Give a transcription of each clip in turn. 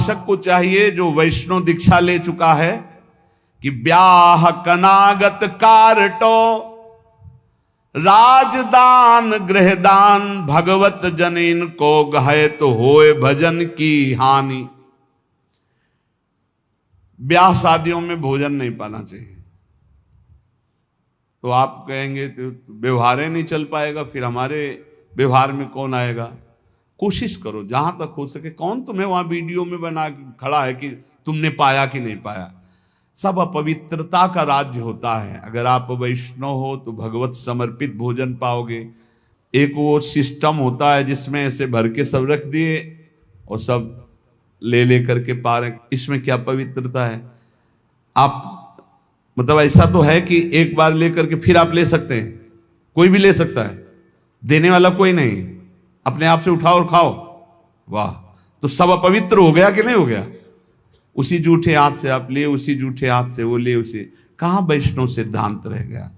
शासक को चाहिए जो वैष्णव दीक्षा ले चुका है कि ब्याह कनागत कारटो राजदान गृहदान भगवत जनिन को गहे तो होए भजन की हानि। ब्याह शादियों में भोजन नहीं पाना चाहिए। तो आप कहेंगे तो व्यवहार ही नहीं चल पाएगा, फिर हमारे व्यवहार में कौन आएगा। कोशिश करो जहां तक हो सके। कौन तुम्हें वहां वीडियो में बना खड़ा है कि तुमने पाया कि नहीं पाया। सब अपवित्रता का राज्य होता है। अगर आप वैष्णव हो तो भगवत समर्पित भोजन पाओगे। एक वो सिस्टम होता है जिसमें ऐसे भर के सब रख दिए और सब ले करके पा रहे। इसमें क्या पवित्रता है। आप मतलब ऐसा तो है कि एक बार लेकर के फिर आप ले सकते हैं, कोई भी ले सकता है, देने वाला कोई नहीं, अपने आप से उठाओ और खाओ। वाह, तो सब अपवित्र हो गया कि नहीं हो गया। उसी जूठे हाथ से आप लिए, उसी जूठे हाथ से वो ले, उसे कहां वैष्णव सिद्धांत रह गया।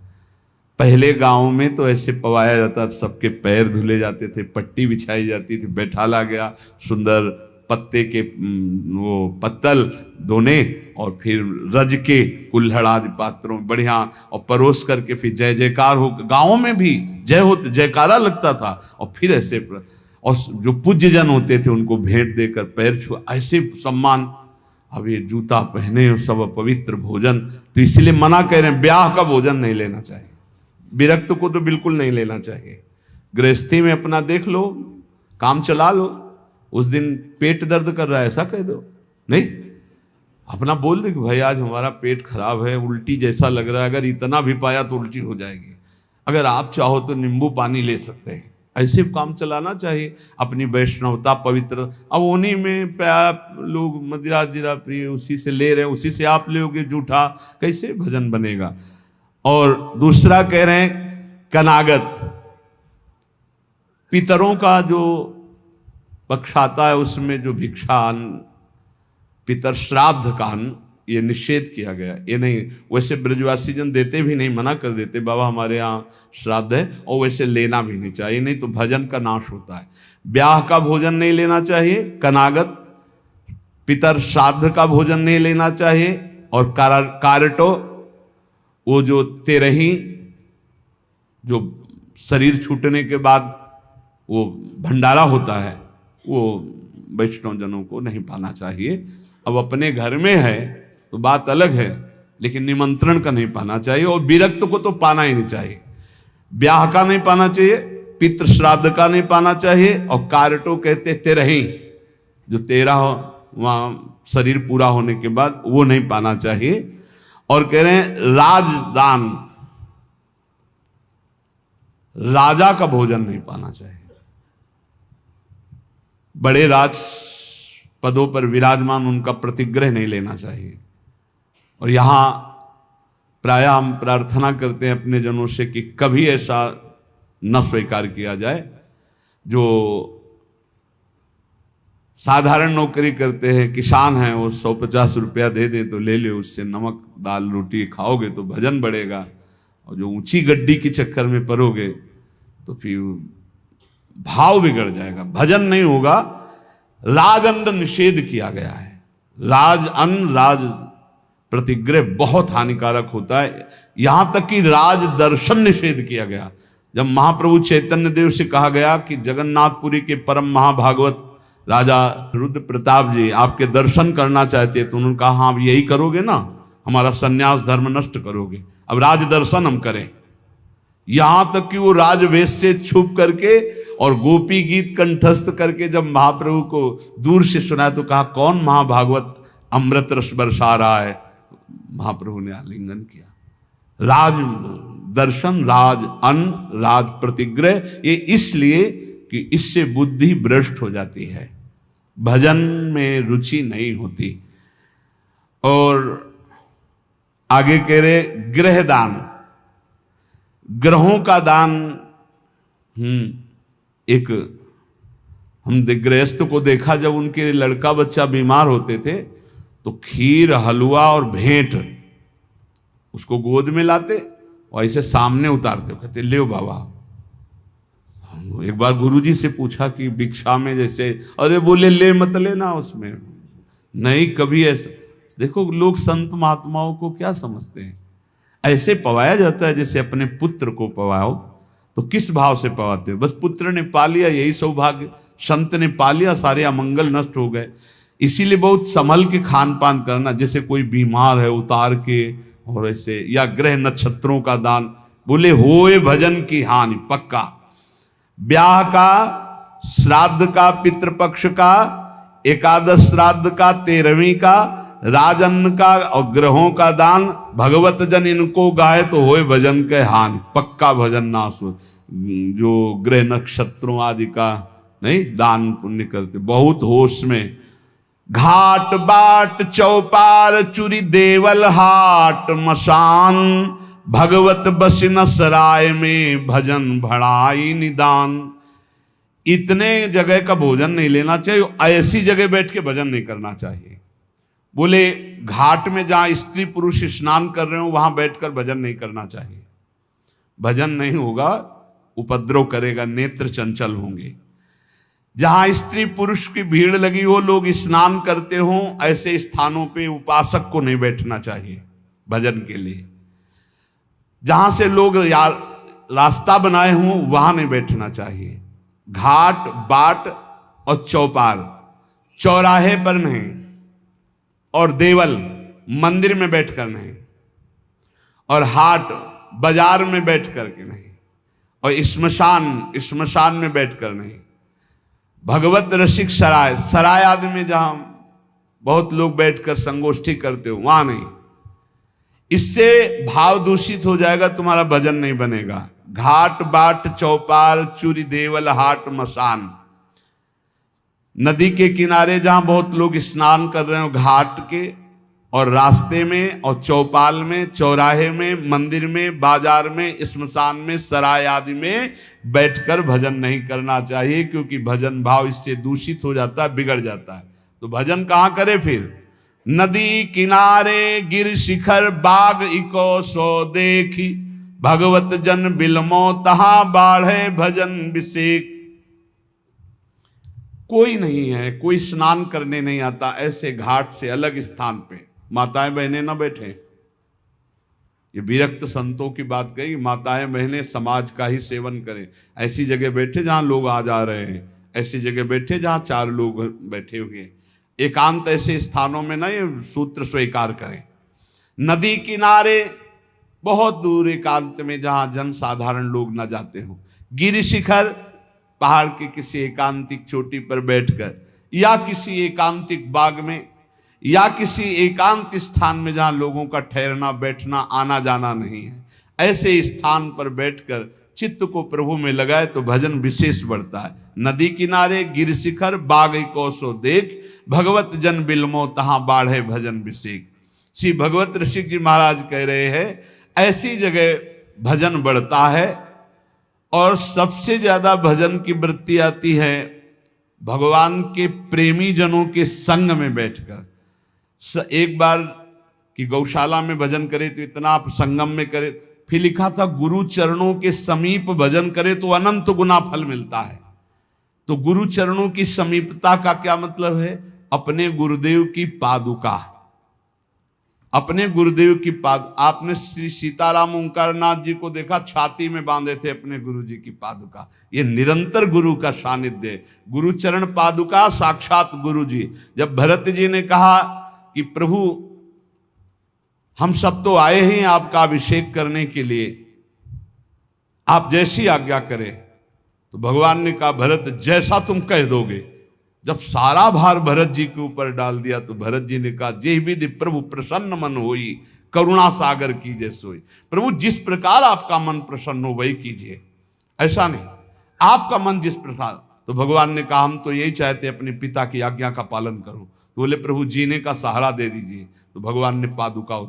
पहले गांव में तो ऐसे पवाया जाता था, सबके पैर धुले जाते थे, पट्टी बिछाई जाती थी, बैठाला गया, सुंदर पत्ते के वो पत्तल धोने और फिर रज के कुल्हड़ आदि पात्रों में बढ़िया और परोस करके फिर जय जयकार हो। गाँव में भी जय हो जयकारा लगता था। और फिर ऐसे और जो पूज्य जन होते थे उनको भेंट देकर पैर छू, ऐसे सम्मान। अब ये जूता पहने और सब पवित्र भोजन, तो इसलिए मना कह रहे हैं ब्याह का भोजन नहीं लेना चाहिए। विरक्त को तो बिल्कुल नहीं लेना चाहिए। गृहस्थी में अपना देख लो, काम चला लो। उस दिन पेट दर्द कर रहा है ऐसा कह दो, नहीं, अपना बोल दे कि भाई आज हमारा पेट खराब है, उल्टी जैसा लग रहा है, अगर इतना भी पाया तो उल्टी हो जाएगी, अगर आप चाहो तो नींबू पानी ले सकते हैं। ऐसे काम चलाना चाहिए। अपनी वैष्णवता पवित्र, अब उन्हीं में लोग मदिरा जिरा प्रिय उसी से ले रहे हैं, उसी से आप लोगे जूठा, कैसे भजन बनेगा। और दूसरा कह रहे हैं कनागत, पितरों का जो पक्ष आता है उसमें जो भिक्षान पितर श्राद्ध कान ये निषेध किया गया। ये नहीं, वैसे ब्रजवासी जन देते भी नहीं, मना कर देते बाबा हमारे यहाँ श्राद्ध है, और वैसे लेना भी नहीं चाहिए, नहीं तो भजन का नाश होता है। ब्याह का भोजन नहीं लेना चाहिए, कनागत पितर श्राद्ध का भोजन नहीं लेना चाहिए। और कारटो वो जो तेरही जो शरीर छूटने के बाद वो भंडारा होता है वो वैष्णव जनों को नहीं पाना चाहिए। अब अपने घर में है तो बात अलग है, लेकिन निमंत्रण का नहीं पाना चाहिए। और विरक्त को तो पाना ही नहीं चाहिए। ब्याह का नहीं पाना चाहिए, पितृ श्राद्ध का नहीं पाना चाहिए। और कारटो कहते तेरही, जो 13 वहां शरीर पूरा होने के बाद वो नहीं पाना चाहिए। और कह रहे हैं राजदान, राजा का भोजन नहीं पाना चाहिए। बड़े राज पदों पर विराजमान उनका प्रतिग्रह नहीं लेना चाहिए। और यहां प्राय हम प्रार्थना करते हैं अपने जनों से कि कभी ऐसा न स्वीकार किया जाए। जो साधारण नौकरी करते हैं, किसान हैं, वो 150 रुपया दे दे तो ले ले, उससे नमक दाल रोटी खाओगे तो भजन बढ़ेगा। और जो ऊंची गड्डी के चक्कर में पड़ोगे तो फिर भाव बिगड़ जाएगा, भजन नहीं होगा। राजअन्न निषेध किया गया है। राजअन्न राज प्रतिग्रह बहुत हानिकारक होता है। यहां तक कि राज दर्शन निषेध किया गया। जब महाप्रभु चैतन्य देव से कहा गया कि जगन्नाथपुरी के परम महाभागवत राजा रुद्र प्रताप जी आपके दर्शन करना चाहते हैं, तो उन्होंने कहा हाँ यही करोगे ना, हमारा सन्यास धर्म नष्ट करोगे, अब राज दर्शन हम करें। यहां तक कि वो राजवेश से छुप करके और गोपी गीत कंठस्थ करके जब महाप्रभु को दूर से सुना तो कहा कौन महाभागवत अमृत रस बरसा रहा है। महाप्रभु ने आलिंगन किया। राज दर्शन, राज अन्न, राज प्रतिग्रह, ये इसलिए कि इससे बुद्धि भ्रष्ट हो जाती है, भजन में रुचि नहीं होती। और आगे कह रहे गृह दान, ग्रहों का दान। एक हम गृहस्थ को देखा, जब उनके लड़का बच्चा बीमार होते थे तो खीर हलवा और भेंट उसको गोद में लाते और ऐसे सामने उतारते, कहते ले बाबा। एक बार गुरुजी से पूछा कि भिक्षा में जैसे, अरे बोले ले मत लेना, उसमें नहीं कभी ऐसा। देखो लोग संत महात्माओं को क्या समझते हैं, ऐसे पवाया जाता है जैसे अपने पुत्र को पवाओ। तो किस भाव से पवाते हो? बस पुत्र ने पा लिया यही सौभाग्य, संत ने पा लिया सारे अमंगल नष्ट हो गए। इसीलिए बहुत संभल के खान पान करना, जैसे कोई बीमार है उतार के, और ऐसे, या ग्रह नक्षत्रों का दान, बोले होए भजन की हानि पक्का। ब्याह का, श्राद्ध का, पितृपक्ष का, एकादश श्राद्ध का, 13वीं का, राजन्न का और ग्रहों का दान, भगवत जन इनको गाए तो होए भजन के हानि पक्का। भजन नाश हो, जो ग्रह नक्षत्रों आदि का नहीं दान पुण्य करते, बहुत होश में। घाट बाट चौपाल चुरी देवल हाट मसान, भगवत बसिन सराय में भजन भड़ाई निदान। इतने जगह का भोजन नहीं लेना चाहिए, ऐसी जगह बैठ के भजन नहीं करना चाहिए। बोले घाट में जहां स्त्री पुरुष स्नान कर रहे हो वहां बैठकर भजन नहीं करना चाहिए। भजन नहीं होगा, उपद्रव करेगा, नेत्र चंचल होंगे। जहां स्त्री पुरुष की भीड़ लगी हो, लोग स्नान करते हो, ऐसे स्थानों पे उपासक को नहीं बैठना चाहिए भजन के लिए। जहां से लोग रास्ता बनाए हों वहां नहीं बैठना चाहिए। घाट बाट और चौपाल, चौराहे पर नहीं, और देवल मंदिर में बैठकर नहीं, और हाट बाजार में बैठ करके नहीं, और श्मशान में बैठकर नहीं। भगवत रसिक सराय, सराय आदि में जहां बहुत लोग बैठकर संगोष्ठी करते हो वहां नहीं। इससे भाव दूषित हो जाएगा, तुम्हारा भजन नहीं बनेगा। घाट बाट चौपाल चूरी देवल हाट मसान, नदी के किनारे जहां बहुत लोग स्नान कर रहे हो, घाट के और रास्ते में और चौपाल में, चौराहे में, मंदिर में, बाजार में, श्मशान में, सराय आदि में बैठकर भजन नहीं करना चाहिए, क्योंकि भजन भाव इससे दूषित हो जाता है, बिगड़ जाता है। तो भजन कहां करे फिर? नदी किनारे गिर शिखर बाग इको सो देखी, भगवत जन बिलमो तहां बाढ़े भजन विषेक। कोई नहीं है, कोई स्नान करने नहीं आता, ऐसे घाट से अलग स्थान पे माताएं बहनें ना बैठे। ये विरक्त संतों की बात कही, माताएं बहनें समाज का ही सेवन करें। ऐसी जगह बैठे जहां लोग आ जा रहे हैं, ऐसी जगह बैठे जहां 4 लोग बैठे हुए हैं। एकांत ऐसे स्थानों में ना ये सूत्र स्वीकार करें। नदी किनारे बहुत दूर एकांत में जहां जन साधारण लोग ना जाते हो। गिर शिखर, पहाड़ के किसी एकांतिक चोटी पर बैठकर, या किसी एकांतिक बाग में, या किसी एकांत स्थान में जहां लोगों का ठहरना बैठना आना जाना नहीं है, ऐसे स्थान पर बैठकर चित्त को प्रभु में लगाए तो भजन विशेष बढ़ता है। नदी किनारे गिर शिखर बाग को सो देख, भगवत जन बिलमो तहां बाढ़े भजन विशेष। श्री भगवत ऋषिक जी महाराज कह रहे हैं, ऐसी जगह भजन बढ़ता है। और सबसे ज्यादा भजन की वृत्ति आती है भगवान के प्रेमी जनों के संग में बैठकर। एक बार की गौशाला में भजन करे तो इतना आप संगम में करे, फिर लिखा था गुरु चरणों के समीप भजन करे तो अनंत गुना फल मिलता है। तो गुरु चरणों की समीपता का क्या मतलब है? अपने गुरुदेव की पादुका, अपने गुरुदेव की आपने श्री सीताराम ओंकारनाथ जी को देखा, छाती में बांधे थे अपने गुरु जी की पादुका। ये निरंतर गुरु का सानिध्य है। गुरु चरण पादुका साक्षात गुरु जी। जब भरत जी ने कहा कि प्रभु हम सब तो आए हैं आपका अभिषेक करने के लिए, आप जैसी आज्ञा करें, तो भगवान ने कहा भरत जैसा तुम कह दोगे। जब सारा भार भरत जी के ऊपर डाल दिया तो भरत जी ने कहा जे विधि प्रभु प्रसन्न मन होई, करुणा सागर कीजिए सोई। प्रभु जिस प्रकार आपका मन प्रसन्न हो वही कीजिए, ऐसा नहीं आपका मन जिस प्रकार। तो भगवान ने कहा हम तो यही चाहते अपने पिता की आज्ञा का पालन करो। तो बोले प्रभु जीने का सहारा दे दीजिए। तो भगवान ने पादुका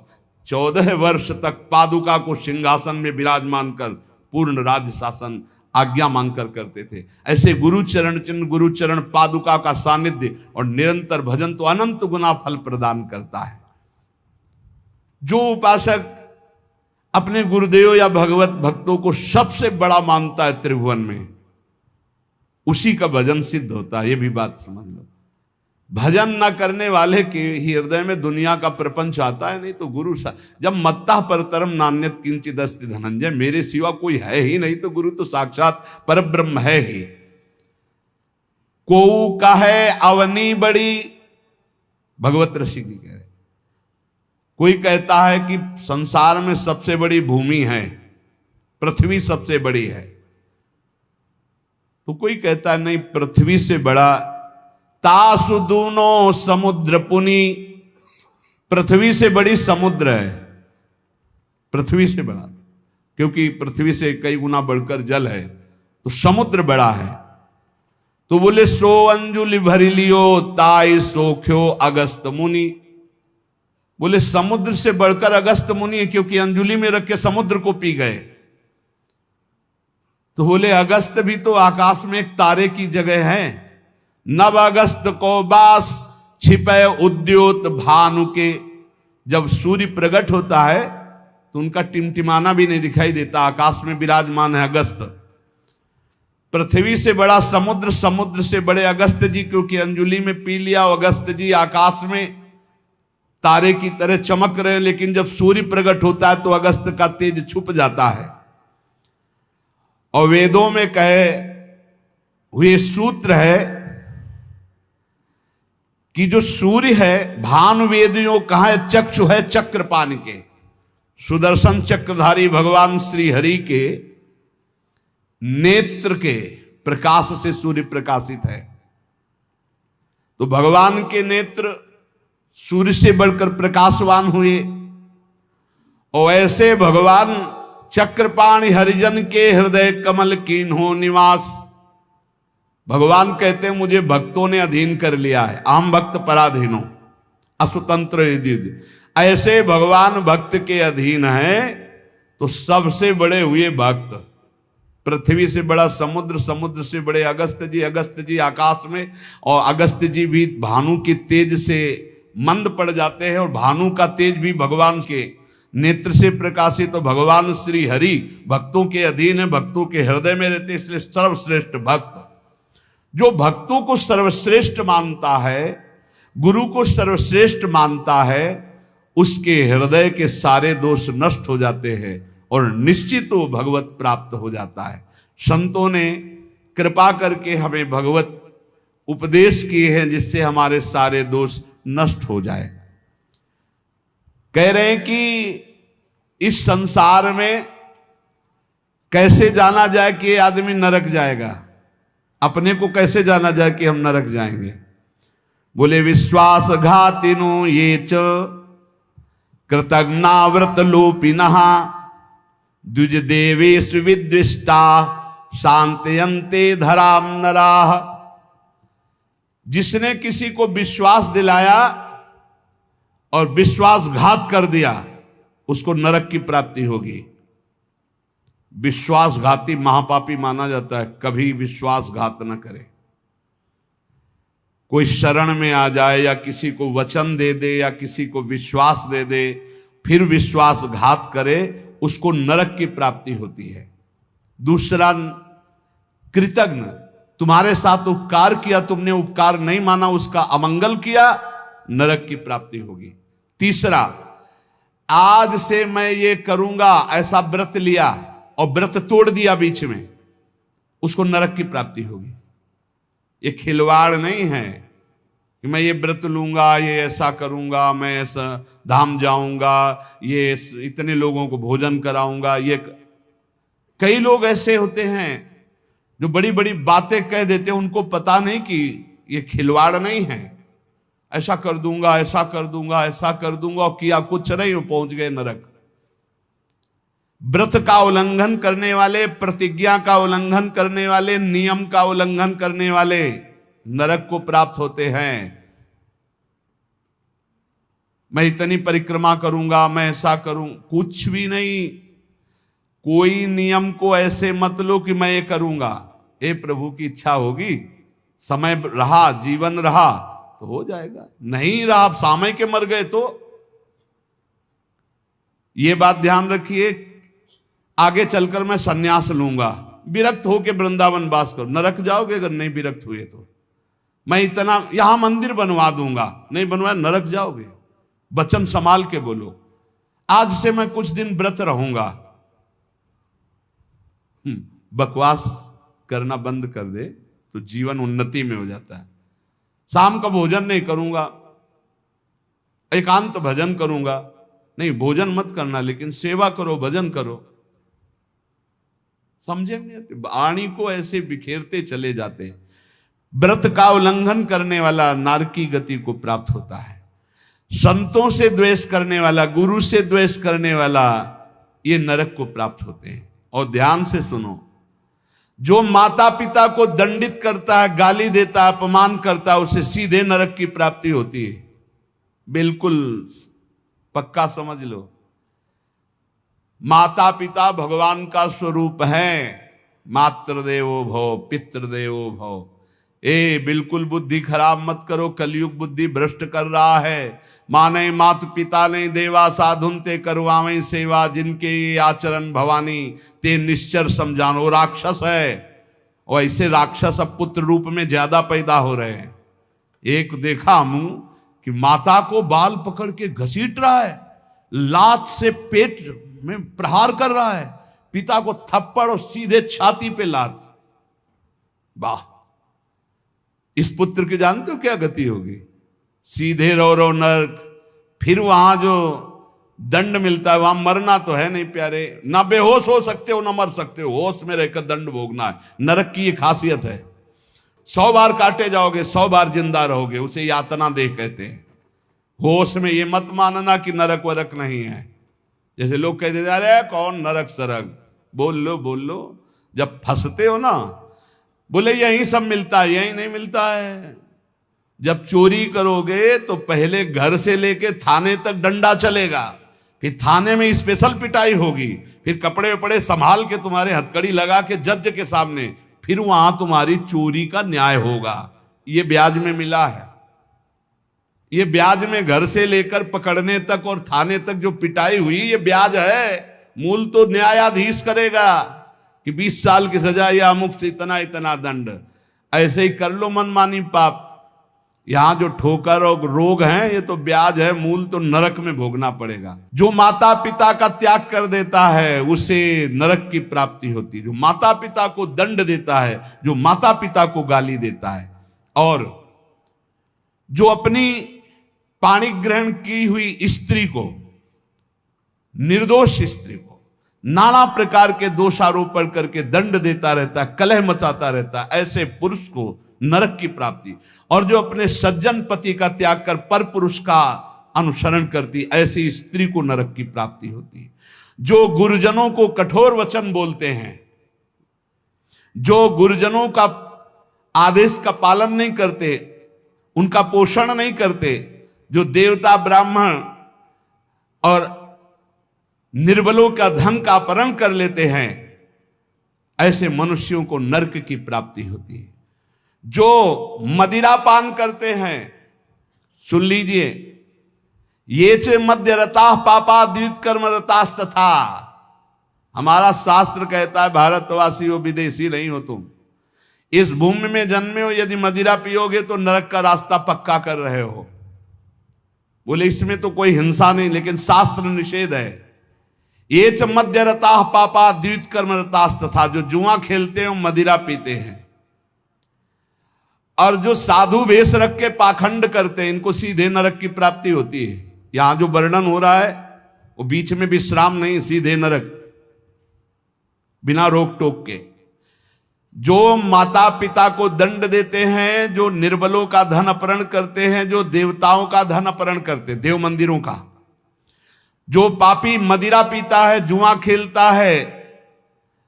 14 वर्ष तक पादुका को सिंहासन में विराजमान कर पूर्ण राज्य शासन आज्ञा मांगकर करते थे। ऐसे गुरुचरण चिन्ह, गुरुचरण पादुका का सानिध्य और निरंतर भजन तो अनंत गुना फल प्रदान करता है। जो उपासक अपने गुरुदेव या भगवत भक्तों को सबसे बड़ा मानता है त्रिभुवन में, उसी का भजन सिद्ध होता है। ये भी बात समझ लो। भजन न करने वाले के हृदय में दुनिया का प्रपंच आता है। नहीं तो गुरु जब मत्ता परतरम नान्यत किंचित अस्ति धनंजय, मेरे सिवा कोई है ही नहीं, तो गुरु तो साक्षात परब्रह्म है ही। को कहे अवनी बड़ी, भगवत ऋषि जी कह रहे, कोई कहता है कि संसार में सबसे बड़ी भूमि है, पृथ्वी सबसे बड़ी है, तो कोई कहता है नहीं, पृथ्वी से बड़ा तासु दूनो समुद्र पुनी, पृथ्वी से बड़ी समुद्र है, पृथ्वी से बड़ा, क्योंकि पृथ्वी से कई गुना बढ़कर जल है, तो समुद्र बड़ा है। तो बोले सो अंजुलि भरी लियो ताई सोख्यो अगस्त मुनि, बोले समुद्र से बढ़कर अगस्त मुनि है, क्योंकि अंजुलि में रख के समुद्र को पी गए। तो बोले अगस्त भी तो आकाश में एक तारे की जगह है। नव अगस्त को बास छिपे उद्योत भानु के, जब सूर्य प्रकट होता है तो उनका टिमटिमाना भी नहीं दिखाई देता, आकाश में विराजमान है अगस्त। पृथ्वी से बड़ा समुद्र, समुद्र से बड़े अगस्त जी, क्योंकि अंजुलि में पी लिया। अगस्त जी आकाश में तारे की तरह चमक रहे हैं, लेकिन जब सूर्य प्रकट होता है तो अगस्त का तेज छुप जाता है। और वेदों में कहे हुए सूत्र है कि जो सूर्य है, भानु वेदियों कहा है चक्षु है चक्रपाण के, सुदर्शन चक्रधारी भगवान श्री हरि के नेत्र के प्रकाश से सूर्य प्रकाशित है। तो भगवान के नेत्र सूर्य से बढ़कर प्रकाशवान हुए। और ऐसे भगवान चक्रपाणि हरिजन के हृदय कमल कीन्हो निवास, भगवान कहते हैं मुझे भक्तों ने अधीन कर लिया है, आम भक्त पराधीनो असुतंत्र यदि, ऐसे भगवान भक्त के अधीन है। तो सबसे बड़े हुए भक्त, पृथ्वी से बड़ा समुद्र, समुद्र से बड़े अगस्त जी, अगस्त जी आकाश में, और अगस्त जी भी भानु के तेज से मंद पड़ जाते हैं, और भानु का तेज भी भगवान के नेत्र से प्रकाशित। तो भगवान श्री हरि भक्तों के अधीन है, भक्तों के हृदय में रहते, इसलिए सर्वश्रेष्ठ भक्त। जो भक्तों को सर्वश्रेष्ठ मानता है, गुरु को सर्वश्रेष्ठ मानता है, उसके हृदय के सारे दोष नष्ट हो जाते हैं और निश्चित वो भगवत प्राप्त हो जाता है। संतों ने कृपा करके हमें भगवत उपदेश किए हैं, जिससे हमारे सारे दोष नष्ट हो जाए। कह रहे हैं कि इस संसार में कैसे जाना जाए कि ये आदमी नरक जाएगा, अपने को कैसे जाना जाए कि हम नरक जाएंगे। बोले विश्वासघातिनो ये च कृतज्ञाव्रत लोपिनः द्विज देवेषु विद्विष्टा शांतयन्ते धराम नराः। जिसने किसी को विश्वास दिलाया और विश्वासघात कर दिया, उसको नरक की प्राप्ति होगी। विश्वासघाती महापापी माना जाता है, कभी विश्वासघात न करे। कोई शरण में आ जाए या किसी को वचन दे दे या किसी को विश्वास दे दे, फिर विश्वासघात करे, उसको नरक की प्राप्ति होती है। दूसरा, कृतज्ञ, तुम्हारे साथ उपकार किया, तुमने उपकार नहीं माना, उसका अमंगल किया, नरक की प्राप्ति होगी। तीसरा, आज से मैं ये करूंगा ऐसा व्रत लिया और व्रत तोड़ दिया बीच में, उसको नरक की प्राप्ति होगी। ये खिलवाड़ नहीं है कि मैं ये व्रत लूंगा, ये ऐसा करूंगा, मैं ऐसा धाम जाऊंगा, ये इतने लोगों को भोजन कराऊंगा। ये कई लोग ऐसे होते हैं जो बड़ी बड़ी बातें कह देते हैं, उनको पता नहीं कि ये खिलवाड़ नहीं है। ऐसा कर दूंगा, ऐसा कर दूंगा, ऐसा कर दूंगा, और किया कुछ नहीं, पहुंच गए नरक। व्रत का उल्लंघन करने वाले, प्रतिज्ञा का उल्लंघन करने वाले, नियम का उल्लंघन करने वाले नरक को प्राप्त होते हैं। मैं इतनी परिक्रमा करूंगा, मैं ऐसा करूं, कुछ भी नहीं। कोई नियम को ऐसे मत लो कि मैं ये करूंगा। ए प्रभु की इच्छा होगी, समय रहा, जीवन रहा तो हो जाएगा, नहीं रहा, सामय के मर गए तो। ये बात ध्यान रखिए, आगे चलकर मैं सन्यास लूंगा, विरक्त होके वृंदावन वास करो, नरक जाओगे अगर नहीं विरक्त हुए तो। मैं इतना यहां मंदिर बनवा दूंगा, नहीं बनवाया नरक जाओगे। वचन संभाल के बोलो, आज से मैं कुछ दिन व्रत रहूंगा। बकवास करना बंद कर दे तो जीवन उन्नति में हो जाता है। शाम का भोजन नहीं करूंगा, एकांत भजन करूंगा, नहीं भोजन मत करना लेकिन सेवा करो, भजन करो। समझे नहीं आते, वाणी को ऐसे बिखेरते चले जाते। व्रत का उल्लंघन करने वाला नारकी गति को प्राप्त होता है। संतों से द्वेष करने वाला, गुरु से द्वेष करने वाला, ये नरक को प्राप्त होते हैं। और ध्यान से सुनो, जो माता पिता को दंडित करता है, गाली देता है, अपमान करता है, उसे सीधे नरक की प्राप्ति होती है। बिल्कुल पक्का समझ लो। माता पिता भगवान का स्वरूप है। मातृदेवो भव पितृदेवो भव। बिल्कुल बुद्धि खराब मत करो, कलयुग बुद्धि भ्रष्ट कर रहा है। माने मात पिता ने देवा, साधुन ते करवावें सेवा, जिनके ये आचरण भवानी ते निश्चर समझानो। राक्षस है, और ऐसे राक्षस अब पुत्र रूप में ज्यादा पैदा हो रहे हैं। एक देखा मुंह कि माता को बाल पकड़ के घसीट रहा है, लात से पेट में प्रहार कर रहा है, पिता को थप्पड़ और सीधे छाती पे लात। वाह, इस पुत्र की जानते हो क्या गति होगी? सीधे रो नरक। फिर वहां जो दंड मिलता है, वहां मरना तो है नहीं प्यारे, ना बेहोश हो सकते हो ना मर सकते हो, होश में रहकर दंड भोगना है। नरक की ये खासियत है। 100 बार काटे जाओगे, 100 बार जिंदा रहोगे, उसे यातना देह कहते हैं। होश में ये मत मानना कि नरक वरक नहीं है। जैसे लोग कहते थे अरे कौन नरक सरक, बोल लो। जब फंसते हो ना, बोले यही सब मिलता है, यही नहीं मिलता है। जब चोरी करोगे तो पहले घर से लेके थाने तक डंडा चलेगा, फिर थाने में स्पेशल पिटाई होगी, फिर कपड़े वपड़े संभाल के तुम्हारे हथकड़ी लगा के जज के सामने, फिर वहां तुम्हारी चोरी का न्याय होगा। ये ब्याज में मिला है। ये ब्याज में घर से लेकर पकड़ने तक और थाने तक जो पिटाई हुई, ये ब्याज है। मूल तो न्यायाधीश करेगा कि 20 साल की सजा या अमुक से इतना दंड। ऐसे ही कर लो मनमानी पाप। यहां जो ठोकर और रोग हैं, ये तो ब्याज है, मूल तो नरक में भोगना पड़ेगा। जो माता पिता का त्याग कर देता है उसे नरक की प्राप्ति होती है। जो माता पिता को दंड देता है, जो माता पिता को गाली देता है, और जो अपनी पाणी ग्रहण की हुई स्त्री को, निर्दोष स्त्री को नाना प्रकार के दोषारोपण करके दंड देता रहता है, कलह मचाता रहता है, ऐसे पुरुष को नरक की प्राप्ति। और जो अपने सज्जन पति का त्याग कर पर पुरुष का अनुसरण करती, ऐसी स्त्री को नरक की प्राप्ति होती है। जो गुरुजनों को कठोर वचन बोलते हैं, जो गुरुजनों का आदेश का पालन नहीं करते, उनका पोषण नहीं करते, जो देवता ब्राह्मण और निर्बलों का धन का अपहरण कर लेते हैं, ऐसे मनुष्यों को नरक की प्राप्ति होती है। जो मदिरा पान करते हैं, सुन लीजिए, ये चे मध्य रता पापा द्वित कर्म रतास्तथा। हमारा शास्त्र कहता है भारतवासी हो, विदेशी नहीं हो तुम। इस भूमि में जन्मे हो, यदि मदिरा पियोगे तो नरक का रास्ता पक्का कर रहे हो। बोले इसमें तो कोई हिंसा नहीं, लेकिन शास्त्र निषेध है। ये च मध्य रता पापा द्वित कर्म रतास्तथा। जो जुआ खेलते हैं, मदिरा पीते हैं, और जो साधु वेश रख के पाखंड करते हैं, इनको सीधे नरक की प्राप्ति होती है। यहां जो वर्णन हो रहा है वो बीच में विश्राम नहीं, सीधे नरक, बिना रोक टोक के। जो माता पिता को दंड देते हैं, जो निर्बलों का धन अपहरण करते हैं, जो देवताओं का धन अपहरण करते, देव मंदिरों का, जो पापी मदिरा पीता है, जुआ खेलता है,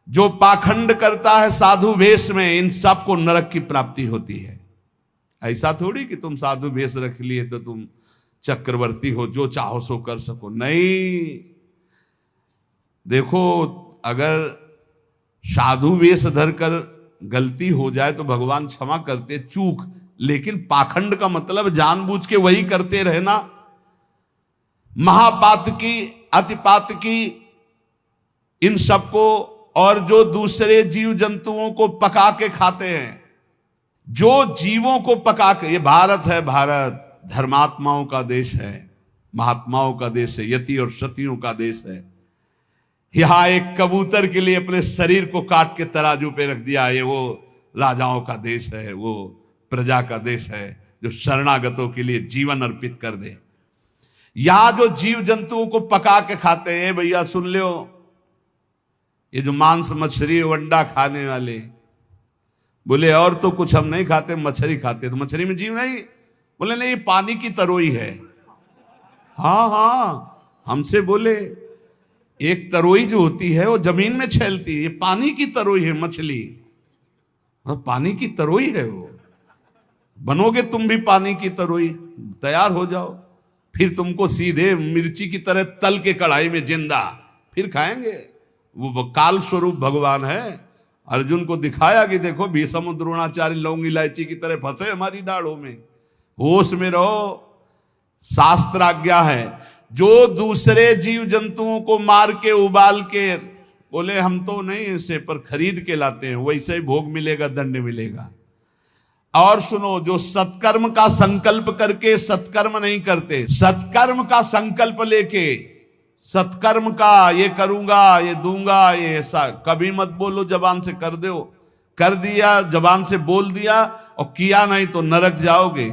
जो पाखंड करता है साधु वेश में, इन सबको नरक की प्राप्ति होती है। ऐसा थोड़ी कि तुम साधु वेश रख लिए तो तुम चक्रवर्ती हो, जो चाहो सो कर सको, नहीं। देखो, अगर साधु वेश धरकर गलती हो जाए तो भगवान क्षमा करते, चूक। लेकिन पाखंड का मतलब जानबूझ के वही करते रहना, महापात की, अतिपात की, इन सबको, और जो दूसरे जीव जंतुओं को पका के खाते हैं, जो जीवों को पका के, ये भारत है, भारत धर्मात्माओं का देश है, महात्माओं का देश है, यति और सतियों का देश है। यहां एक कबूतर के लिए अपने शरीर को काट के तराजू पे रख दिया। ये वो राजाओं का देश है, वो प्रजा का देश है जो शरणागतों के लिए जीवन अर्पित कर दे। यहां जो जीव जंतुओं को पका के खाते हैं, भैया सुन लो, ये जो मांस मछली अंडा खाने वाले बोले और तो कुछ हम नहीं खाते, मछली खाते। तो मछली में जीव नहीं? बोले नहीं, ये पानी की तरोई है। हाँ हाँ, हमसे बोले एक तरोई जो होती है वो जमीन में छेलती है, ये पानी की तरोई है मछली। और पानी की तरोई है वो। बनोगे तुम भी पानी की तरोई, तैयार हो जाओ, फिर तुमको सीधे मिर्ची की तरह तल के कढ़ाई में जिंदा फिर खाएंगे। वो काल स्वरूप भगवान है। अर्जुन को दिखाया कि देखो भीष्म द्रोणाचार्य लौंग इलायची की तरह फंसे हमारी दाढ़ों में। होश में रहो, शास्त्र आज्ञा है। जो दूसरे जीव जंतुओं को मार के उबाल के, बोले हम तो नहीं इसे पर खरीद के लाते हैं, वैसे ही भोग मिलेगा, दंड मिलेगा। और सुनो, जो सत्कर्म का संकल्प करके सत्कर्म नहीं करते, सत्कर्म का संकल्प लेके, सत्कर्म का ये करूंगा, ये दूंगा, ये ऐसा कभी मत बोलो, जबान से कर दो, कर दिया, जबान से बोल दिया और किया नहीं तो नरक जाओगे।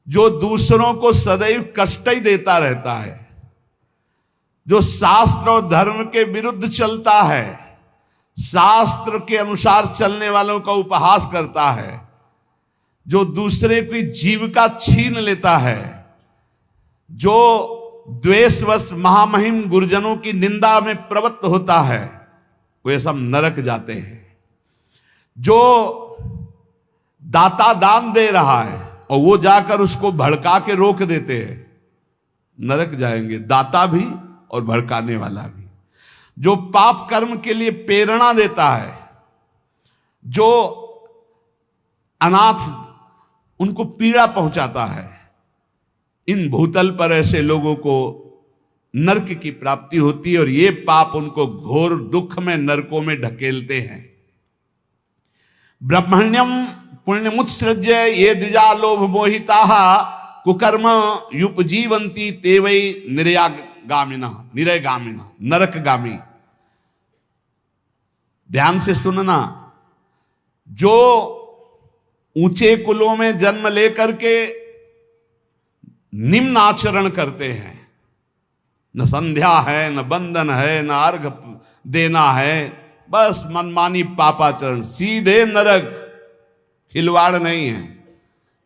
जो दूसरों को सदैव कष्ट ही देता रहता है, जो शास्त्र और धर्म के विरुद्ध चलता है, शास्त्र के अनुसार चलने वालों का उपहास करता है, जो दूसरे की जीविका छीन लेता है, जो द्वेषवश महामहिम गुरुजनों की निंदा में प्रवृत्त होता है, वे सब नरक जाते हैं। जो दाता दान दे रहा है और वो जाकर उसको भड़का के रोक देते हैं, नरक जाएंगे, दाता भी और भड़काने वाला भी। जो पाप कर्म के लिए प्रेरणा देता है, जो अनाथ उनको पीड़ा पहुंचाता है, इन भूतल पर ऐसे लोगों को नरक की प्राप्ति होती है और ये पाप उनको घोर दुख में नरकों में ढकेलते हैं। ब्रह्मण्यम पुण्यमुत्सृज्य ये द्विजा लोभ मोहिता कुकर्म युपजीवंती ते वै निरयगामिना नरकगामी। ध्यान से सुनना, जो ऊंचे कुलों में जन्म लेकर के निम्न आचरण करते हैं, न संध्या है, न बंधन है, न अर्घ देना है, बस मनमानी पापाचरण, सीधे नरक, खिलवाड़ नहीं है।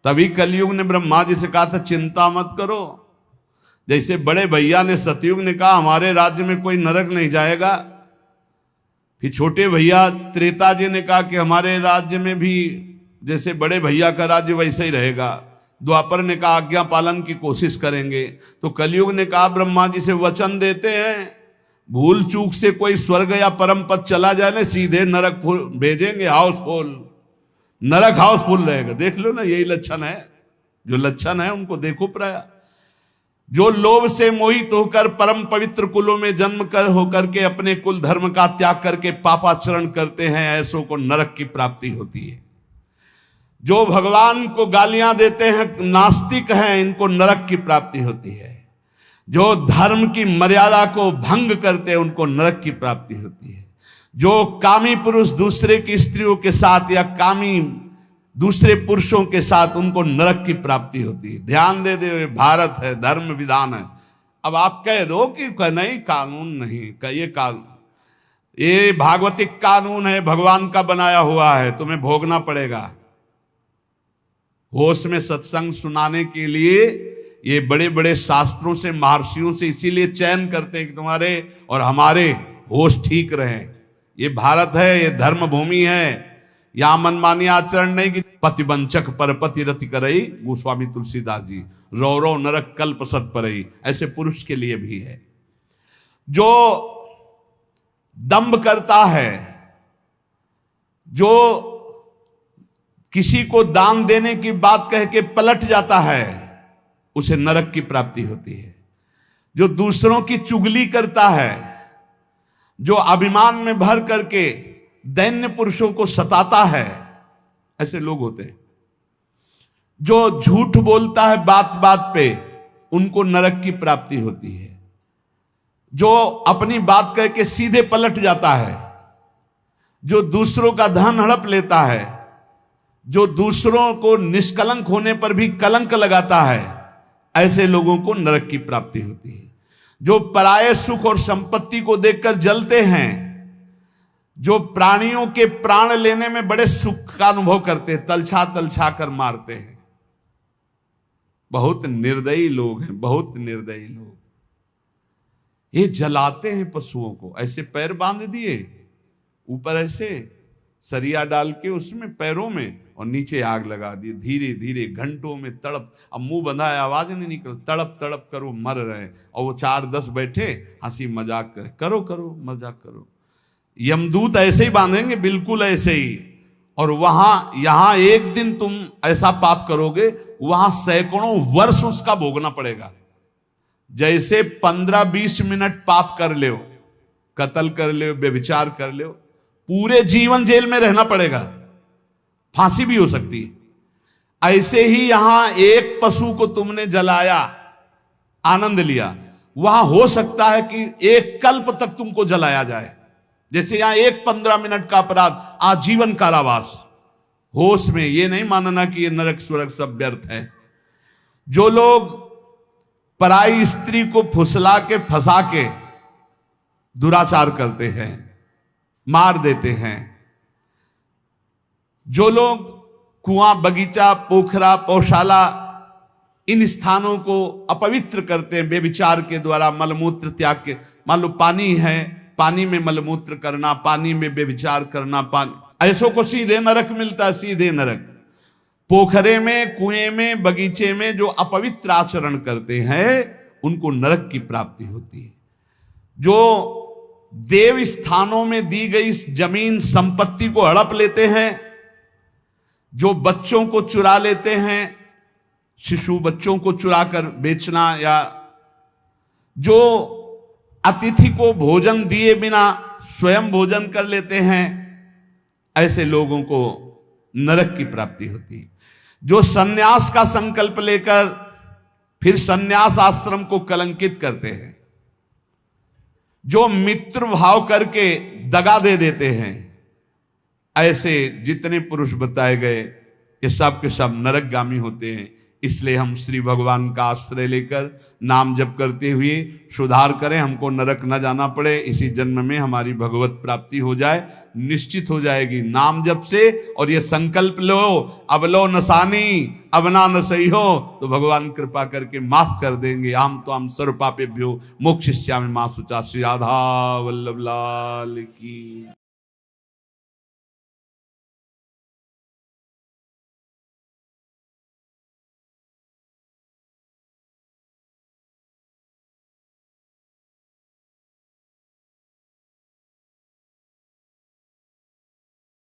तभी कलयुग ने ब्रह्मा जी से कहा था चिंता मत करो। जैसे बड़े भैया ने सतयुग ने कहा हमारे राज्य में कोई नरक नहीं जाएगा, फिर छोटे भैया त्रेता जी ने कहा कि हमारे राज्य में भी जैसे बड़े भैया का राज्य वैसे ही रहेगा। द्वापर ने कहा आज्ञा पालन की कोशिश करेंगे। तो कलयुग ने कहा ब्रह्मा जी से वचन देते हैं, भूल चूक से कोई स्वर्ग या परम पद चला जाए ना, सीधे नरक भेजेंगे, हाउसफुल, नरक हाउसफुल रहेगा। देख लो ना, यही लक्षण है, जो लक्षण है उनको देखो प्राय। जो लोभ से मोहित होकर परम पवित्र कुलों में जन्म कर होकर के अपने कुल धर्म का त्याग करके पापाचरण करते हैं, ऐसों को नरक की प्राप्ति होती है। जो भगवान को गालियां देते हैं, नास्तिक हैं, इनको नरक की प्राप्ति होती है। जो धर्म की मर्यादा को भंग करते हैं, उनको नरक की प्राप्ति होती है। जो कामी पुरुष दूसरे की स्त्रियों के साथ या कामी दूसरे पुरुषों के साथ, उनको नरक की प्राप्ति होती है। ध्यान दे दे, भारत है, धर्म विधान है। अब आप कह दो कि नहीं कानून नहीं, ये कानून, ये भागवतिक कानून है, भगवान का बनाया हुआ है, तुम्हें भोगना पड़ेगा। होश में सत्संग सुनाने के लिए ये बड़े बड़े शास्त्रों से, महर्षियों से इसीलिए चयन करते हैं कि तुम्हारे और हमारे होश ठीक रहे। ये भारत है, ये धर्म भूमि है, यहां मनमानी आचरण नहीं कि पतिवंचक परपति रति करई, गोस्वामी तुलसीदास जी, रौरव नरक कल्प सत परई, ऐसे पुरुष के लिए भी है। जो दंभ करता है, जो किसी को दान देने की बात कह के पलट जाता है, उसे नरक की प्राप्ति होती है। जो दूसरों की चुगली करता है, जो अभिमान में भर करके दैन्य पुरुषों को सताता है, ऐसे लोग होते हैं। जो झूठ बोलता है बात बात पे, उनको नरक की प्राप्ति होती है। जो अपनी बात कह के सीधे पलट जाता है, जो दूसरों का धन हड़प लेता है, जो दूसरों को निष्कलंक होने पर भी कलंक लगाता है, ऐसे लोगों को नरक की प्राप्ति होती है। जो पराये सुख और संपत्ति को देखकर जलते हैं, जो प्राणियों के प्राण लेने में बड़े सुख का अनुभव करते, तलछा तलछा कर मारते हैं, बहुत निर्दयी लोग हैं, बहुत निर्दयी लोग। ये जलाते हैं पशुओं को, ऐसे पैर बांध दिए, ऊपर ऐसे सरिया डाल के उसमें पैरों में, और नीचे आग लगा दी। धीरे धीरे घंटों में तड़प, अब मुंह बंधा है, आवाज नहीं निकल, तड़प तड़प कर वो मर रहे, और वो 4-10 बैठे हंसी मजाक करे, करो करो मजाक करो। यमदूत ऐसे ही बांधेंगे, बिल्कुल ऐसे ही। और वहां यहां एक दिन तुम ऐसा पाप करोगे, वहां सैकड़ों वर्ष उसका भोगना पड़ेगा। जैसे 15-20 मिनट पाप कर ले, कत्ल कर ले, व्यभिचार कर ले, पूरे जीवन जेल में रहना पड़ेगा, फांसी भी हो सकती है। ऐसे ही यहां एक पशु को तुमने जलाया, आनंद लिया, वहां हो सकता है कि एक कल्प तक तुमको जलाया जाए। जैसे यहां एक 15 मिनट का अपराध, आजीवन कारावास। होश में, ये नहीं मानना कि ये नरक स्वर्ग सब व्यर्थ है। जो लोग पराई स्त्री को फुसला के फंसा के दुराचार करते हैं, मार देते हैं, जो लोग कुआं, बगीचा, पोखरा, पौशाला, इन स्थानों को अपवित्र करते हैं बेविचार के द्वारा, मलमूत्र त्याग के, मान लो पानी है, पानी में मलमूत्र करना, पानी में बेविचार करना, पानी, ऐसों को सीधे नरक मिलता है, सीधे नरक। पोखरे में, कुएं में, बगीचे में जो अपवित्र आचरण करते हैं, उनको नरक की प्राप्ति होती है। जो देव स्थानों में दी गई जमीन संपत्ति को हड़प लेते हैं, जो बच्चों को चुरा लेते हैं, शिशु बच्चों को चुरा कर बेचना, या जो अतिथि को भोजन दिए बिना स्वयं भोजन कर लेते हैं, ऐसे लोगों को नरक की प्राप्ति होती है। जो सन्यास का संकल्प लेकर फिर सन्यास आश्रम को कलंकित करते हैं, जो मित्र भाव करके दगा दे देते हैं, ऐसे जितने पुरुष बताए गए, ये सब के सब नरकगामी होते हैं। इसलिए हम श्री भगवान का आश्रय लेकर नाम जप करते हुए सुधार करें, हमको नरक न जाना पड़े, इसी जन्म में हमारी भगवत प्राप्ति हो जाए, निश्चित हो जाएगी नाम जप से। और ये संकल्प लो, अब लो नसानी, अब ना न सही हो, तो भगवान कृपा करके माफ कर देंगे। आम तो हम सर्व पापेभ्यो मोक्षयिष्यामि मा शुचा। श्री राधा वल्लभ लाल की।